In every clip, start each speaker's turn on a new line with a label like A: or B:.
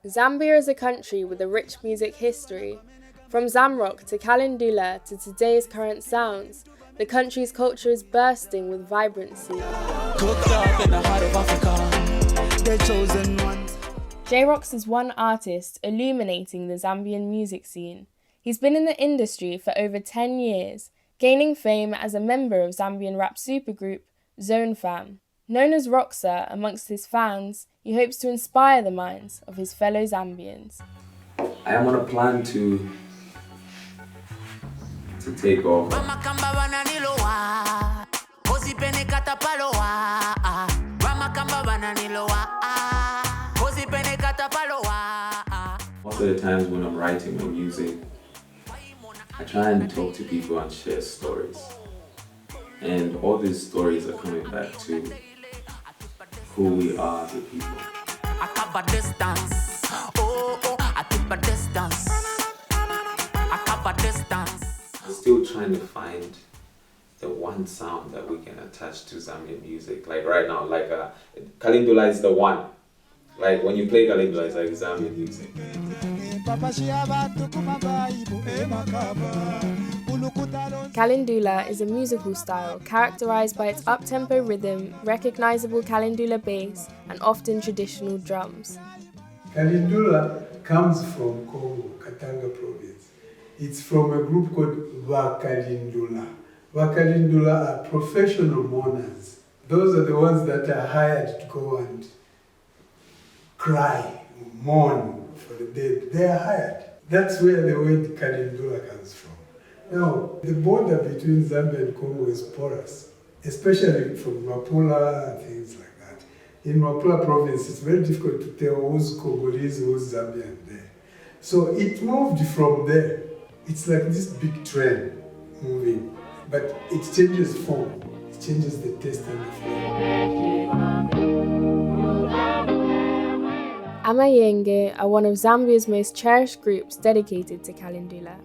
A: Zambia is a country with a rich music history. From Zamrock to Kalindula to today's current sounds, the country's culture is bursting with vibrancy. J-Rox is one artist illuminating the Zambian music scene. He's been in the industry for over 10 years, gaining fame as a member of Zambian rap supergroup Zone Fam. Known as Roxa amongst his fans, he hopes to inspire the minds of his fellow Zambians.
B: I am on a plan to take off. Most of the times when I'm writing my music, I try and talk to people and share stories. And all these stories are coming back to who we are, the people.
C: I cover distance. I keep a distance. I cover distance.
B: I'm still trying to find the one sound that we can attach to Zambian music. Like right now, Kalindula is the one. Like when you play Kalindula, it's like Zambian music.
A: Kalindula is a musical style characterized by its up-tempo rhythm, recognizable Kalindula bass, and often traditional drums.
D: Kalindula comes from Congo, Katanga province. It's from a group called Kalindula. Kalindula are professional mourners. Those are the ones that are hired to go and cry, mourn for the dead. They are hired. That's where the word Kalindula comes from. Now, the border between Zambia and Congo is porous, especially from Mapula and things like that. In Mapula province, it's very difficult to tell who's Congolese, who's Zambian there. So it moved from there. It's like this big train moving, but it changes form. It changes the taste and the flavor.
A: Amayenge are one of Zambia's most cherished groups dedicated to Kalindula.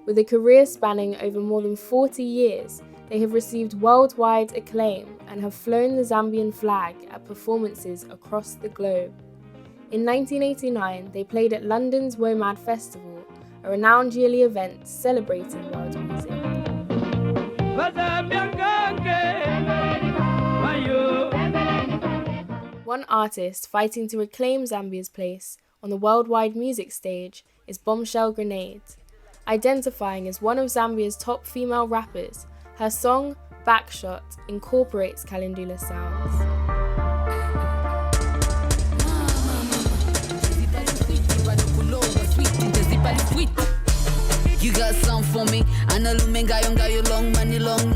A: With a career spanning over more than 40 years, they have received worldwide acclaim and have flown the Zambian flag at performances across the globe. In 1989, they played at London's WOMAD Festival, a renowned yearly event celebrating world music. One artist fighting to reclaim Zambia's place on the worldwide music stage is Bombshell Grenade. Identifying as one of Zambia's top female rappers, her song Backshot incorporates Kalindula sounds.
C: You got something for me. I know you long money long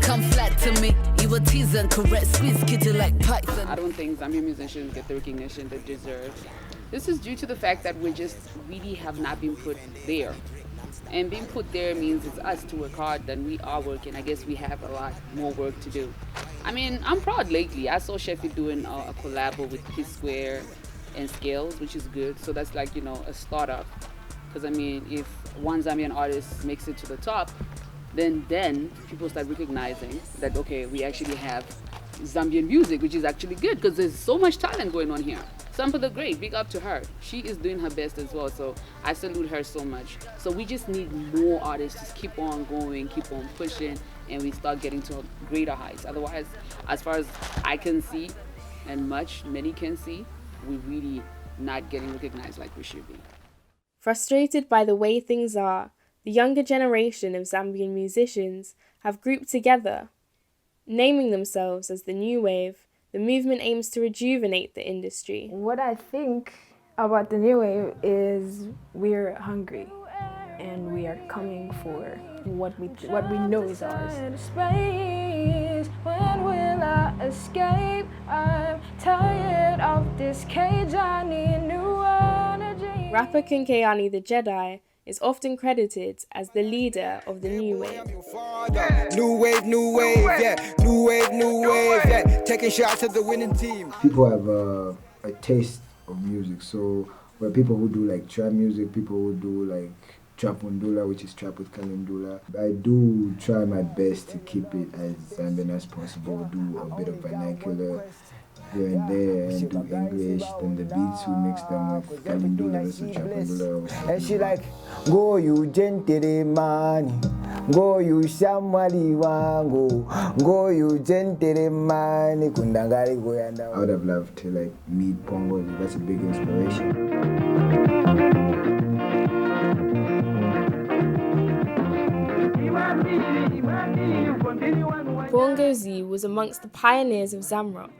C: come flat to me. You a teaser and correct squeeze kitty like Python.
E: I don't think Zambian musicians get the recognition they deserve. This is due to the fact that we just really have not been put there. And being put there means it's us to work hard, then we are working. I guess we have a lot more work to do. I mean, I'm proud lately. I saw Sheffield doing a collab with P Square and Scales, which is good. So that's like, a startup. Because I mean, if one Zambian artist makes it to the top, then people start recognizing that, okay, we actually have Zambian music, which is actually good because there's so much talent going on here. Sample the Great, big up to her. She is doing her best as well, so I salute her so much. So we just need more artists to keep on going, keep on pushing, and we start getting to greater heights. Otherwise, as far as I can see, and many can see, we're really not getting recognized like we should be.
A: Frustrated by the way things are, the younger generation of Zambian musicians have grouped together. Naming themselves as the New Wave, the movement aims to rejuvenate the industry.
F: What I think about the New Wave is we're hungry and we are coming for what we know is ours. When will I escape? I'm tired of this cage, I need new energy.
A: Rapper Kunkeyani The Jedi is often credited as the leader of the New Wave.
G: New wave, yeah. New wave, yeah. Taking shots at the winning team.
H: People have a taste of music, so where people who do like trap music, people who do like trap undula, which is trap with Kalindula. I do try my best to keep it as Zambian as possible, do a bit of vernacular, here and there and do English. Then the beats we mix them with Kalindula, so Chapandula.
G: And she like, go you gentleman, go you shamwali wangu, go you gentleman, kundangari goyanda.
H: I would have loved to like meet Pongo. That's a big inspiration.
A: Bongo Z was amongst the pioneers of Zamrock,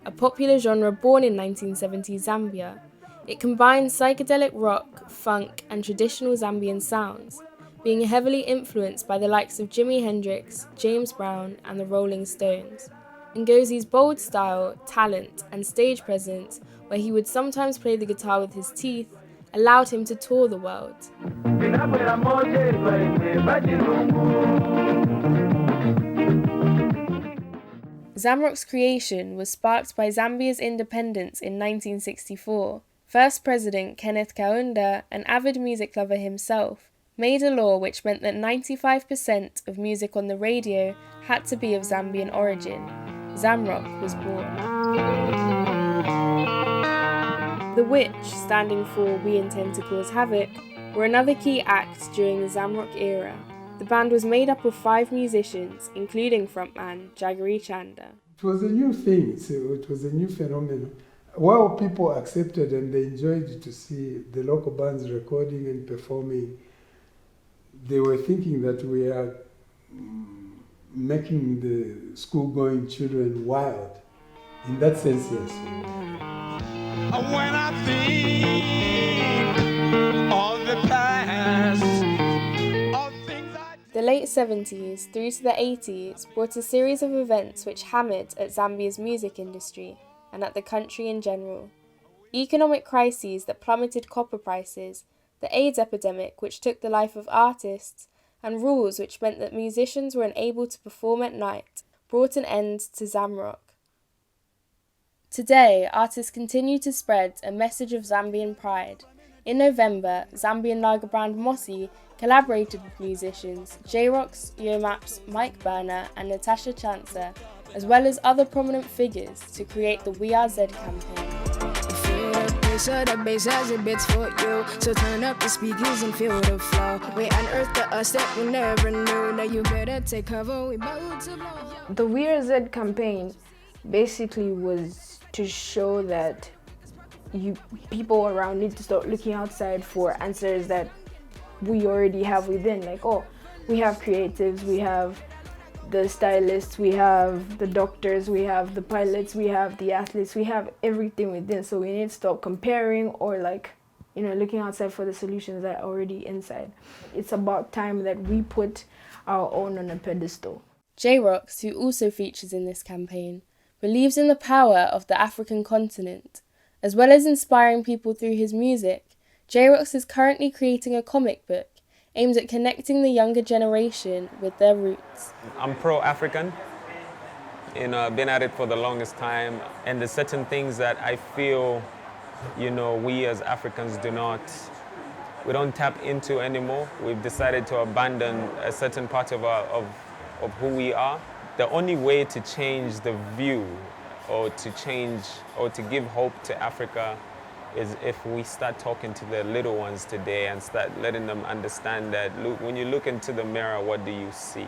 A: a popular genre born in 1970 Zambia. It combines psychedelic rock, funk, and traditional Zambian sounds, being heavily influenced by the likes of Jimi Hendrix, James Brown, and the Rolling Stones. Ngozi's bold style, talent, and stage presence, where he would sometimes play the guitar with his teeth, allowed him to tour the world. Zamrock's creation was sparked by Zambia's independence in 1964. First President Kenneth Kaunda, an avid music lover himself, made a law which meant that 95% of music on the radio had to be of Zambian origin. Zamrock was born. The Witch, standing for We Intend to Cause Havoc, were another key act during the Zamrock era. The band was made up of 5 musicians, including frontman Jagari Chanda.
D: It was a new thing, so it was a new phenomenon. While people accepted and they enjoyed to see the local bands recording and performing, they were thinking that we are making the school-going children wild. In that sense, yes.
I: When I think of the past, of things
A: the late 70s through to the 80s brought a series of events which hammered at Zambia's music industry and at the country in general. Economic crises that plummeted copper prices, the AIDS epidemic which took the life of artists, and rules which meant that musicians were unable to perform at night brought an end to Zamrock. Today, artists continue to spread a message of Zambian pride. In November, Zambian lager brand Moseni collaborated with musicians J-Rock's, Yomap's, Mike Burner and Natasha Chansa, as well as other prominent figures, to create the We Are Z campaign.
F: So the bass has it bits for you. So turn up the speakers and feel the flow. We unearthed the us that we never knew. Now you better take cover, we about to blow. The We Are Z campaign basically was to show that people around need to start looking outside for answers that we already have within. Like, oh, we have creatives, we have the stylists, we have the doctors, we have the pilots, we have the athletes, we have everything within. So we need to stop comparing or looking outside for the solutions that are already inside. It's about time that we put our own on a pedestal.
A: J-Rock, who also features in this campaign, believes in the power of the African continent. As well as inspiring people through his music, J-Rock is currently creating a comic book aimed at connecting the younger generation with their roots.
J: I'm pro-African. I've been at it for the longest time, and there's certain things that I feel, we as Africans we don't tap into anymore. We've decided to abandon a certain part of who we are. The only way to change the view or to give hope to Africa is if we start talking to the little ones today and start letting them understand that, look, when you look into the mirror, what do you see?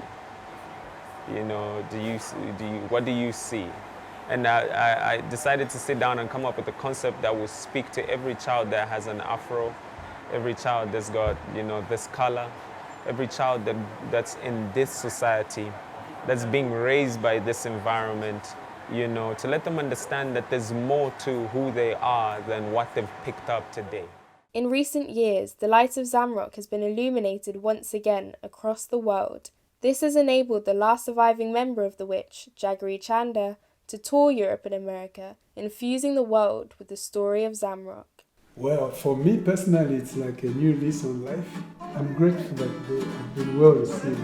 J: What do you see? And I decided to sit down and come up with a concept that will speak to every child that has an afro, every child that's got, this color, every child that's in this society, that's being raised by this environment, to let them understand that there's more to who they are than what they've picked up today.
A: In recent years, the light of Zamrock has been illuminated once again across the world. This has enabled the last surviving member of the Witch, Jagari Chanda, to tour Europe and America, infusing the world with the story of Zamrock.
D: Well, for me personally, it's like a new lease on life. I'm grateful that they've been well received.